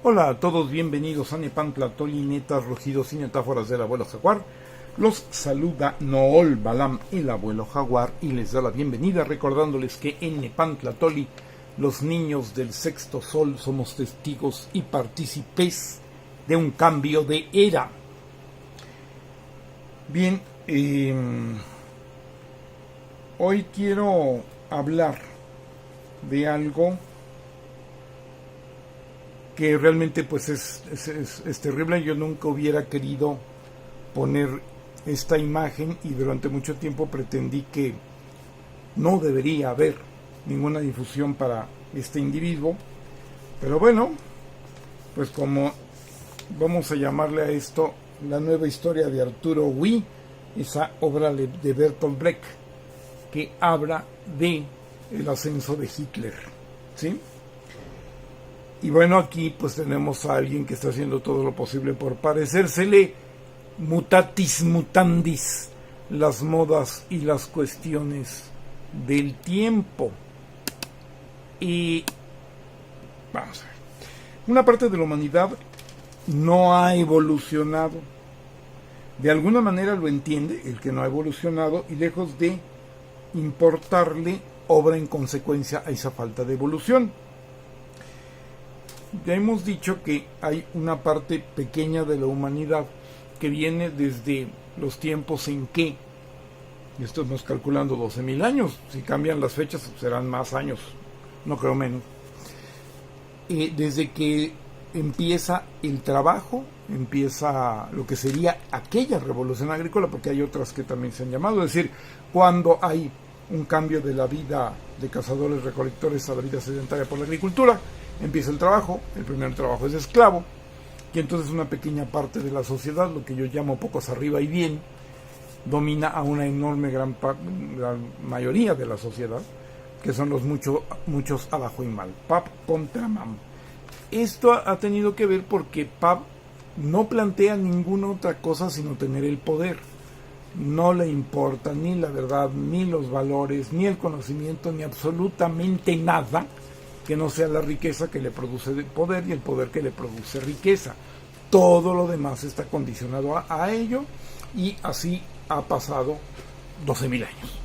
Hola a todos, bienvenidos a Nepantla, Netas, rugidos y metáforas del abuelo jaguar. Los saluda Nool Balam, el abuelo jaguar, y les da la bienvenida recordándoles que en Nepantla, los niños del sexto sol somos testigos y partícipes de un cambio de era. Bien, hoy quiero hablar de algo que realmente pues es terrible. Yo nunca hubiera querido poner esta imagen y durante mucho tiempo pretendí que no debería haber ninguna difusión para este individuo, pero bueno, pues como vamos a llamarle a esto la nueva historia de Arturo Wee, esa obra de Bertolt Brecht que habla de el ascenso de Hitler, ¿sí? Y bueno, aquí pues tenemos a alguien que está haciendo todo lo posible por parecérsele, mutatis mutandis, las modas y las cuestiones del tiempo. Y vamos a ver, una parte de la humanidad no ha evolucionado. De alguna manera lo entiende el que no ha evolucionado, y lejos de importarle, obra en consecuencia a esa falta de evolución. Ya hemos dicho que hay una parte pequeña de la humanidad que viene desde los tiempos en que, y estamos calculando 12.000 años, si cambian las fechas serán más años, no creo menos, desde que empieza el trabajo, empieza lo que sería aquella revolución agrícola, porque hay otras que también se han llamado, es decir, cuando hay un cambio de la vida de cazadores recolectores a la vida sedentaria por la agricultura, empieza el trabajo. El primer trabajo es de esclavo, y entonces una pequeña parte de la sociedad, lo que yo llamo pocos arriba y bien, domina a una enorme la mayoría de la sociedad, que son los muchos abajo y mal. Pap contra Mam. Esto ha tenido que ver porque Pap no plantea ninguna otra cosa sino tener el poder. No le importa ni la verdad, ni los valores, ni el conocimiento, ni absolutamente nada que no sea la riqueza que le produce poder y el poder que le produce riqueza. Todo lo demás está condicionado a ello, y así ha pasado 12.000 años.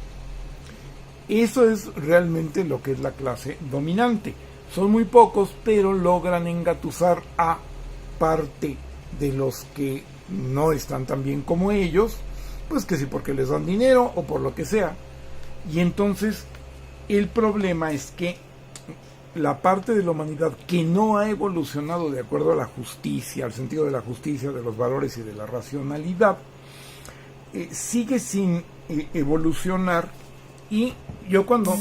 Eso es realmente lo que es la clase dominante. Son muy pocos, pero logran engatusar a parte de los que no están tan bien como ellos, pues que sí, porque les dan dinero o por lo que sea. Y entonces el problema es que la parte de la humanidad que no ha evolucionado de acuerdo a la justicia, al sentido de la justicia, de los valores y de la racionalidad, sigue sin evolucionar. Y yo cuando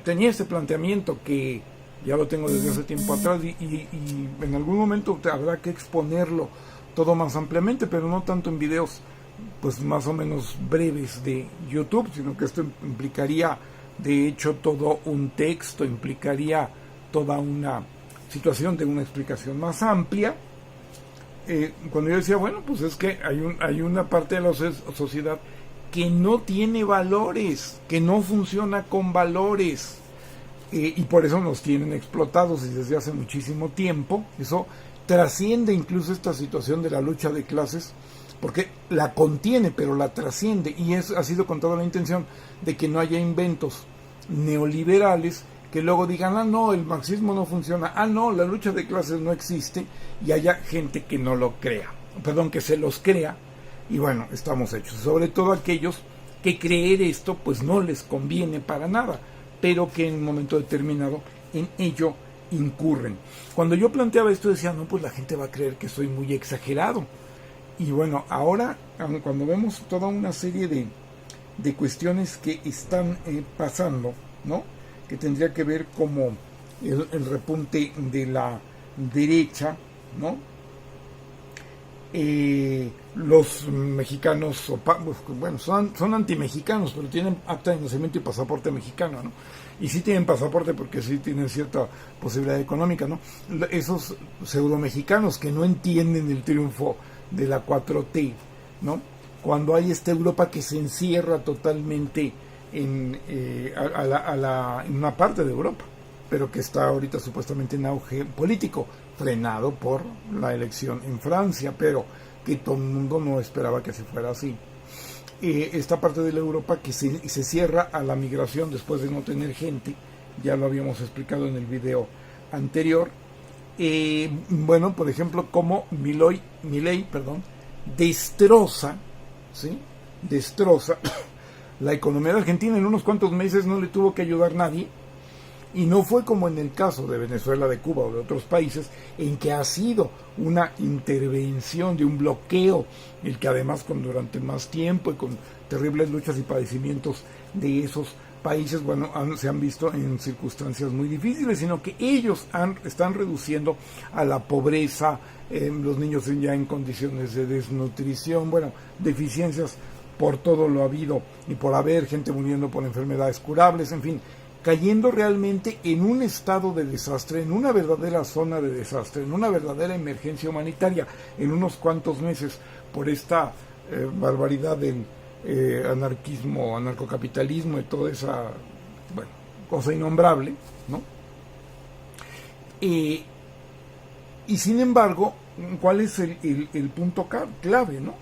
tenía este planteamiento, que ya lo tengo desde hace tiempo atrás, y en algún momento habrá que exponerlo todo más ampliamente, pero no tanto en videos pues más o menos breves de YouTube, sino que esto implicaría de hecho todo un texto, implicaría toda una situación de una explicación más amplia. Cuando yo decía, bueno, pues es que hay una parte de la sociedad que no tiene valores, que no funciona con valores, y por eso nos tienen explotados y desde hace muchísimo tiempo. Eso trasciende incluso esta situación de la lucha de clases, porque la contiene, pero la trasciende, y ha sido con toda la intención de que no haya inventos neoliberales que luego digan, ah no, el marxismo no funciona, ah no, la lucha de clases no existe, y haya gente que no lo crea, que se los crea, y bueno, estamos hechos, sobre todo aquellos que creer esto pues no les conviene para nada, pero que en un momento determinado en ello incurren. Cuando yo planteaba esto decía, no, pues la gente va a creer que soy muy exagerado. Y bueno, ahora cuando vemos toda una serie de cuestiones que están pasando, ¿no? Que tendría que ver como el repunte de la derecha, ¿no? Los mexicanos, bueno, son antimexicanos, pero tienen acta de nacimiento y pasaporte mexicano, ¿no? Y sí tienen pasaporte porque sí tienen cierta posibilidad económica, ¿no? Esos pseudo mexicanos que no entienden el triunfo de la 4T, ¿no? Cuando hay esta Europa que se encierra totalmente en una parte de Europa, pero que está ahorita supuestamente en auge político, frenado por la elección en Francia, pero que todo el mundo no esperaba que se fuera así. Esta parte de la Europa que se cierra a la migración después de no tener gente, ya lo habíamos explicado en el video anterior. Bueno, por ejemplo, como Milei, destroza, ¿sí? Destroza la economía de Argentina. En unos cuantos meses no le tuvo que ayudar nadie, y no fue como en el caso de Venezuela, de Cuba o de otros países, en que ha sido una intervención de un bloqueo, el que además durante más tiempo y con terribles luchas y padecimientos de esos países, bueno, se han visto en circunstancias muy difíciles, sino que ellos están reduciendo a la pobreza, los niños ya en condiciones de desnutrición, bueno, deficiencias por todo lo habido y por haber, gente muriendo por enfermedades curables, en fin, cayendo realmente en un estado de desastre, en una verdadera zona de desastre, en una verdadera emergencia humanitaria, en unos cuantos meses, por esta barbaridad del anarquismo, anarcocapitalismo y toda esa, bueno, cosa innombrable, ¿no? Y sin embargo, ¿cuál es el punto clave, ¿no?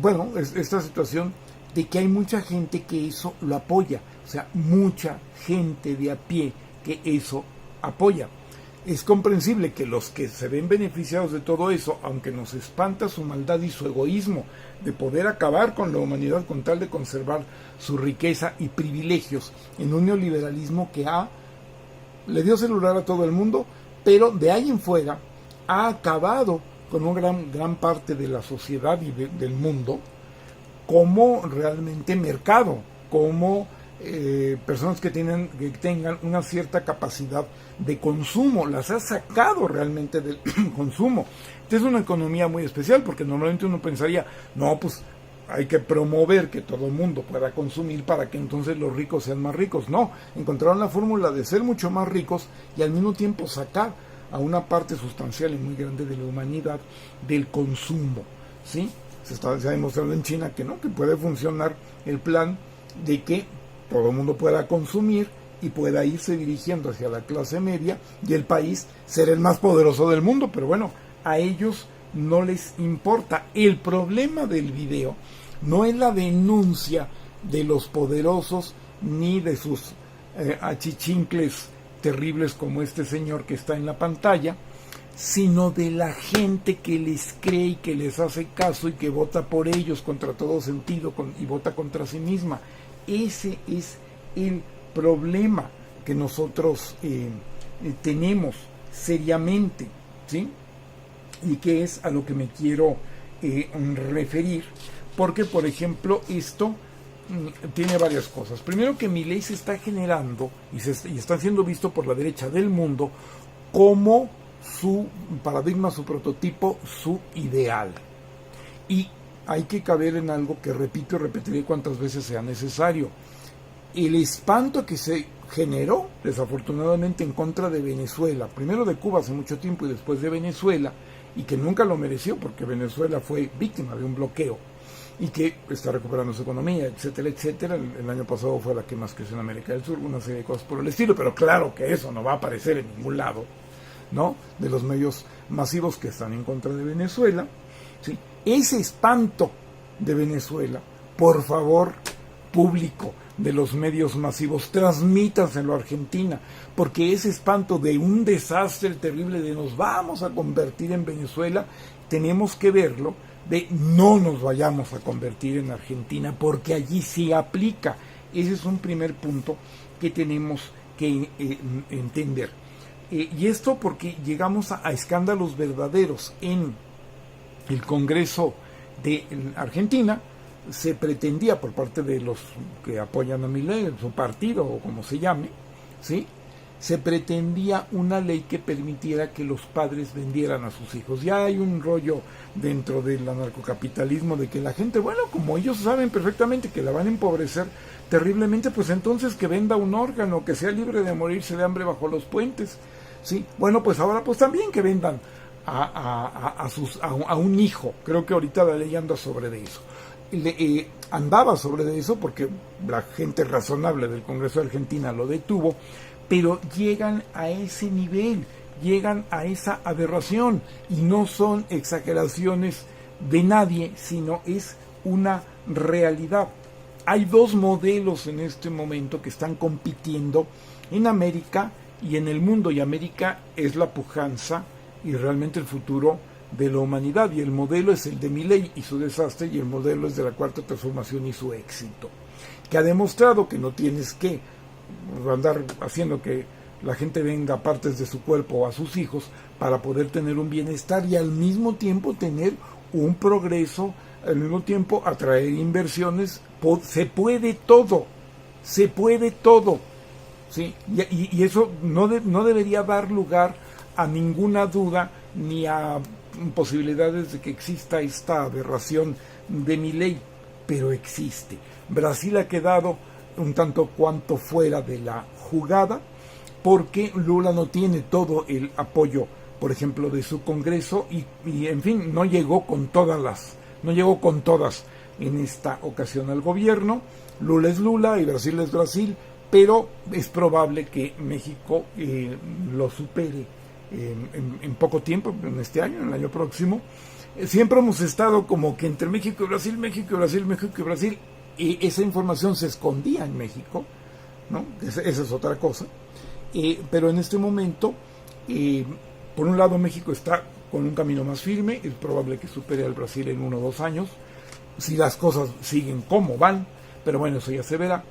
Bueno, esta situación de que hay mucha gente que eso lo apoya, o sea, mucha gente de a pie que eso apoya. Es comprensible que los que se ven beneficiados de todo eso, aunque nos espanta su maldad y su egoísmo de poder acabar con la humanidad con tal de conservar su riqueza y privilegios en un neoliberalismo que le dio celular a todo el mundo, pero de ahí en fuera ha acabado con una gran parte de la sociedad y del mundo como realmente mercado, como personas que tengan una cierta capacidad de consumo, las ha sacado realmente del consumo. Esta es una economía muy especial, porque normalmente uno pensaría, no, pues hay que promover que todo el mundo pueda consumir para que entonces los ricos sean más ricos. No, encontraron la fórmula de ser mucho más ricos y al mismo tiempo sacar a una parte sustancial y muy grande de la humanidad del consumo, ¿sí? Se ha demostrado en China que no, que puede funcionar el plan de que todo el mundo pueda consumir y pueda irse dirigiendo hacia la clase media y el país ser el más poderoso del mundo, pero bueno, a ellos no les importa. El problema del video no es la denuncia de los poderosos ni de sus achichincles terribles como este señor que está en la pantalla, sino de la gente que les cree y que les hace caso y que vota por ellos contra todo sentido y vota contra sí misma. Ese es el problema que nosotros tenemos seriamente, ¿sí? Y que es a lo que me quiero referir, porque por ejemplo esto tiene varias cosas. Primero, que Milei se está generando y está siendo visto por la derecha del mundo como su paradigma, su prototipo, su ideal. Y hay que caber en algo que repito y repetiré cuantas veces sea necesario. El espanto que se generó, desafortunadamente, en contra de Venezuela, primero de Cuba hace mucho tiempo y después de Venezuela, y que nunca lo mereció porque Venezuela fue víctima de un bloqueo y que está recuperando su economía, etcétera, etcétera. El año pasado fue la que más creció en América del Sur, una serie de cosas por el estilo, pero claro que eso no va a aparecer en ningún lado, ¿no? De los medios masivos que están en contra de Venezuela, ¿sí? Ese espanto de Venezuela, por favor, público de los medios masivos, transmítanselo a Argentina, porque ese espanto de un desastre terrible de nos vamos a convertir en Venezuela, tenemos que verlo de no nos vayamos a convertir en Argentina, porque allí sí aplica. Ese es un primer punto que tenemos que entender. Y esto porque llegamos a escándalos verdaderos en el Congreso de Argentina. Se pretendía por parte de los que apoyan a Milei, su partido o como se llame, ¿sí? Se pretendía una ley que permitiera que los padres vendieran a sus hijos. Ya hay un rollo dentro del anarcocapitalismo de que la gente, bueno, como ellos saben perfectamente que la van a empobrecer terriblemente, pues entonces que venda un órgano, que sea libre de morirse de hambre bajo los puentes, ¿sí? Bueno, pues ahora pues también que vendan a un hijo. Creo que ahorita la ley anda sobre de eso. Andaba sobre de eso porque la gente razonable del Congreso de Argentina lo detuvo, pero llegan a ese nivel, llegan a esa aberración, y no son exageraciones de nadie, sino es una realidad. Hay dos modelos en este momento que están compitiendo en América y en el mundo, y América es la pujanza y realmente el futuro de la humanidad, y el modelo es el de Milei y su desastre, y el modelo es de la Cuarta Transformación y su éxito, que ha demostrado que no tienes que andar haciendo que la gente venda partes de su cuerpo o a sus hijos para poder tener un bienestar y al mismo tiempo tener un progreso, al mismo tiempo atraer inversiones. Se puede todo, ¿sí? Y eso no debería dar lugar a ninguna duda ni a posibilidades de que exista esta aberración de Milei, pero existe. Brasil ha quedado un tanto cuanto fuera de la jugada porque Lula no tiene todo el apoyo, por ejemplo, de su Congreso y en fin, no llegó con todas en esta ocasión al gobierno. Lula es Lula y Brasil es Brasil, pero es probable que México lo supere en poco tiempo, en este año, en el año próximo. Siempre hemos estado como que entre México y Brasil, México y Brasil, México y Brasil, y esa información se escondía en México, ¿no? Esa es otra cosa. Pero en este momento, por un lado México está con un camino más firme, es probable que supere al Brasil en 1 o 2 años, si las cosas siguen como van, pero bueno, eso ya se verá.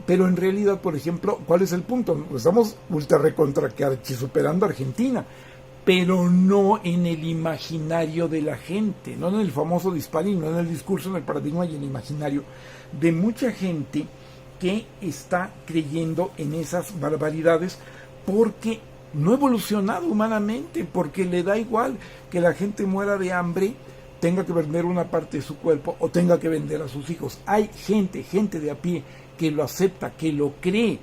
Pero en realidad, por ejemplo, ¿cuál es el punto? Estamos ultra recontra que archi superando a Argentina, pero no en el imaginario de la gente, no en el famoso disparín, no en el discurso, en el paradigma y en el imaginario de mucha gente que está creyendo en esas barbaridades porque no ha evolucionado humanamente, porque le da igual que la gente muera de hambre, tenga que vender una parte de su cuerpo o tenga que vender a sus hijos. Hay gente de a pie que lo acepta, que lo cree,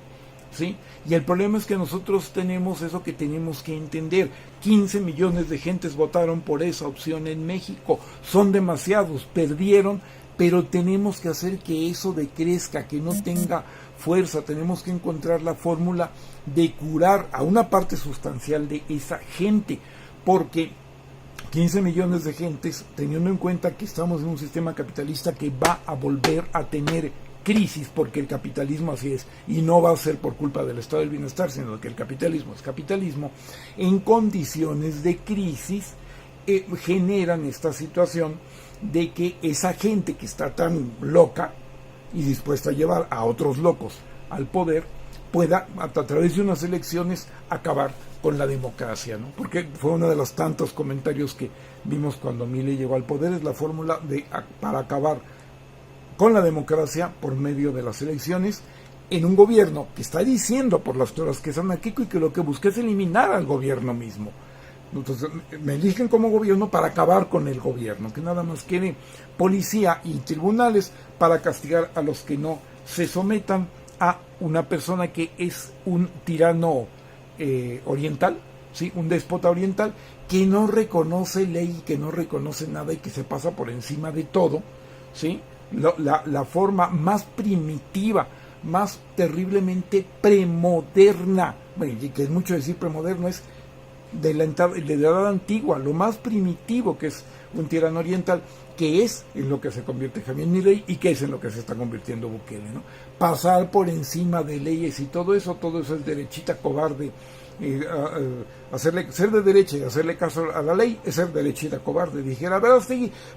¿sí? Y el problema es que nosotros tenemos eso que tenemos que entender. 15 millones de gentes votaron por esa opción en México, son demasiados, perdieron, pero tenemos que hacer que eso decrezca, que no tenga fuerza. Tenemos que encontrar la fórmula de curar a una parte sustancial de esa gente, porque 15 millones de gentes, teniendo en cuenta que estamos en un sistema capitalista que va a volver a tener crisis, porque el capitalismo así es, y no va a ser por culpa del estado del bienestar, sino que el capitalismo es capitalismo, en condiciones de crisis generan esta situación de que esa gente que está tan loca y dispuesta a llevar a otros locos al poder, pueda a través de unas elecciones acabar con la democracia, ¿no? Porque fue uno de los tantos comentarios que vimos cuando Milei llegó al poder, es la fórmula para acabar con la democracia por medio de las elecciones en un gobierno que está diciendo por las toras que es anárquico y que lo que busca es eliminar al gobierno mismo. Entonces me eligen como gobierno para acabar con el gobierno, que nada más quiere policía y tribunales para castigar a los que no se sometan a una persona que es un tirano oriental, ¿sí? Un déspota oriental que no reconoce ley, que no reconoce nada y que se pasa por encima de todo, ¿sí? La forma más primitiva, más terriblemente premoderna, bueno, y que es mucho decir premoderno, es de la edad antigua, lo más primitivo que es un tirano oriental, que es en lo que se convierte Javier Milei y que es en lo que se está convirtiendo Bukele, ¿no? Pasar por encima de leyes y todo eso es derechita cobarde. Ser de derecha y hacerle caso a la ley es ser derechita cobarde. Dijera, a ver,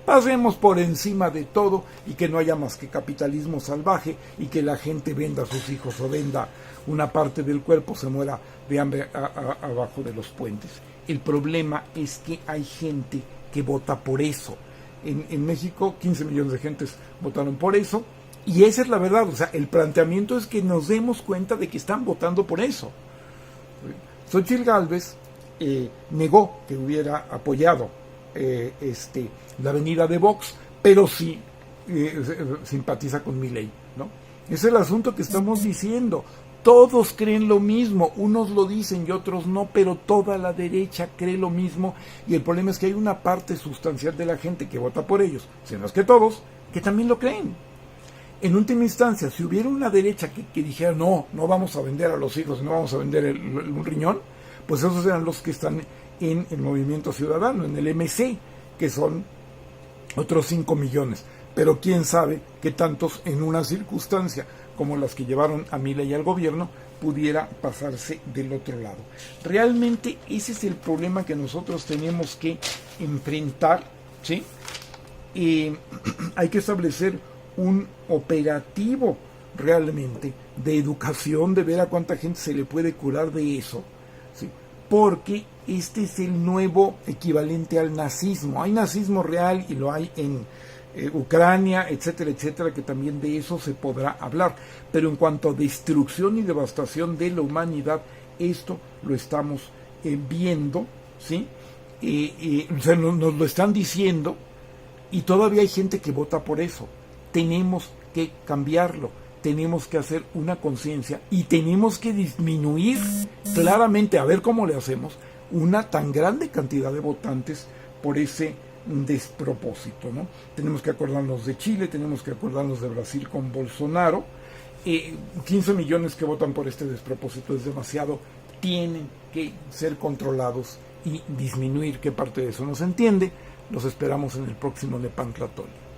pasemos por encima de todo y que no haya más que capitalismo salvaje y que la gente venda a sus hijos o venda una parte del cuerpo, se muera de hambre abajo de los puentes. El problema es que hay gente que vota por eso. En México 15 millones de gentes votaron por eso y esa es la verdad. O sea, el planteamiento es que nos demos cuenta de que están votando por eso. Xochitl Gálvez negó que hubiera apoyado la venida de Vox, pero sí simpatiza con Milei, ¿no? Es el asunto que estamos diciendo. Todos creen lo mismo, unos lo dicen y otros no, pero toda la derecha cree lo mismo y el problema es que hay una parte sustancial de la gente que vota por ellos, si no es que todos, que también lo creen. En última instancia, si hubiera una derecha que dijera no vamos a vender a los hijos, no vamos a vender un riñón, pues esos eran los que están en el Movimiento Ciudadano, en el MC, que son otros 5 millones. Pero quién sabe que tantos en una circunstancia como las que llevaron a Milei al gobierno pudiera pasarse del otro lado. Realmente ese es el problema que nosotros tenemos que enfrentar, ¿sí? Hay que establecer un operativo realmente de educación, de ver a cuánta gente se le puede curar de eso, ¿sí? Porque este es el nuevo equivalente al nazismo. Hay nazismo real y lo hay en Ucrania, etcétera, etcétera, que también de eso se podrá hablar. Pero en cuanto a destrucción y devastación de la humanidad, esto lo estamos viendo, ¿sí? O sea, nos lo están diciendo y todavía hay gente que vota por eso. Tenemos que cambiarlo, tenemos que hacer una conciencia y tenemos que disminuir claramente, a ver cómo le hacemos, una tan grande cantidad de votantes por ese despropósito, ¿no? Tenemos que acordarnos de Chile, tenemos que acordarnos de Brasil con Bolsonaro. 15 millones que votan por este despropósito es demasiado, tienen que ser controlados y disminuir. ¿Qué parte de eso no se entiende? Los esperamos en el próximo Nepantlatón.